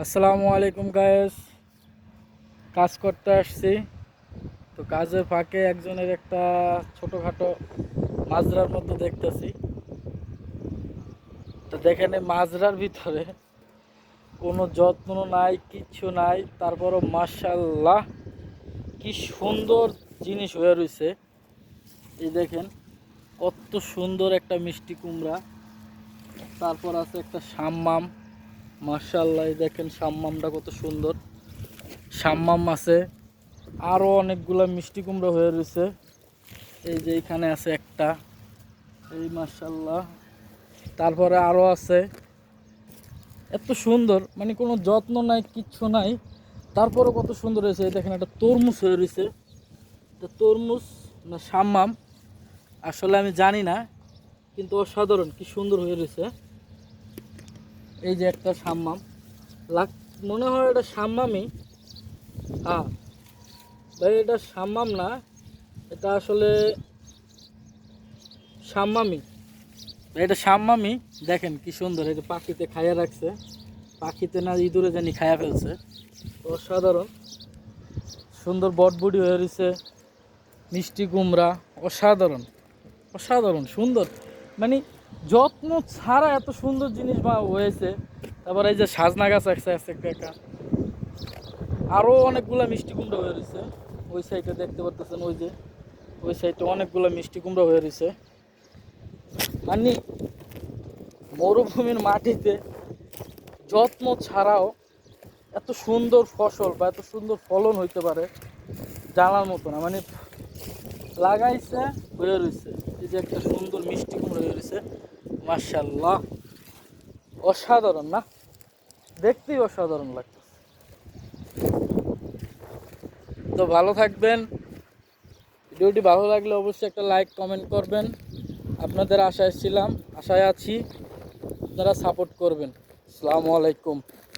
আসসালামু আলাইকুম গায়েস। কাজ করতে আসছি, তো কাজের ফাঁকে একজনের একটা ছোটোখাটো মাজরার মধ্যে দেখতেছি। তো দেখেন এই মাজরার ভিতরে কোনো যত্ন নাই, কিচ্ছু নাই, তারপরও মাশাআল্লাহ কি সুন্দর জিনিস হয়ে রয়েছে। এই দেখেন কত সুন্দর একটা মিষ্টি কুমড়া, তারপর আছে একটা সাম্মাম। মাশাআল্লাহ এই দেখেন সাম্মামটা কত সুন্দর, সাম্মাম আছে। আরও অনেকগুলো মিষ্টি কুমড়ো হয়ে রয়েছে। এই যে এখানে আছে একটা, এই মাশাআল্লাহ। তারপরে আরও আছে, এত সুন্দর, মানে কোনো যত্ন নাই, কিচ্ছু নাই, তারপরে কত সুন্দর হয়েছে। এই দেখেন একটা তরমুজ হয়ে রয়েছে। তো তরমুজ না সাম্মাম আসলে আমি জানি না, কিন্তু অসাধারণ কি সুন্দর হয়ে রয়েছে। এই যে একটা সাম্মাম, লাগ মনে হয় এটা সাম্মামই। হ্যাঁ ভাই, এটা সাম্মাম না, এটা আসলে সাম্মামি। এটা সাম্মামি। দেখেন কি সুন্দর, এটা পাখিতে খাইয়া রাখছে, পাখিতে না ইঁদুরে জানি খাইয়া ফেলছে। অসাধারণ সুন্দর বটবুডি হয়ে রয়েছে, মিষ্টি কুমড়া, অসাধারণ অসাধারণ সুন্দর, মানে যত্ন ছাড়া এত সুন্দর জিনিস বা হয়েছে। তারপর এই যে সাজনা গাছ আছে একটা, আরও অনেকগুলো মিষ্টি কুমড়া হয়ে রয়েছে। ওই সাইডে দেখতে পাচ্ছেন, ওই যে ওই সাইডে অনেকগুলো মিষ্টি কুমড়া হয়ে রয়েছে। মানে মরুভূমির মাটিতে যত্ন ছাড়াও এত সুন্দর ফসল বা এত সুন্দর ফলন হইতে পারে জানার মতো না। মানে লাগাইছে, হয়ে রয়েছে। এই যে একটা সুন্দর মিষ্টি কুমড়ো হয়ে রয়েছে, মাশাআল্লাহ অসাধারণ না, দেখতেই অসাধারণ লাগছে। তো ভালো থাকবেন, ভিডিওটি ভালো লাগলে অবশ্যই একটা লাইক কমেন্ট করবেন। আপনাদের আশায় ছিলাম, আশায় আছি, আপনারা সাপোর্ট করবেন। আসসালামু আলাইকুম।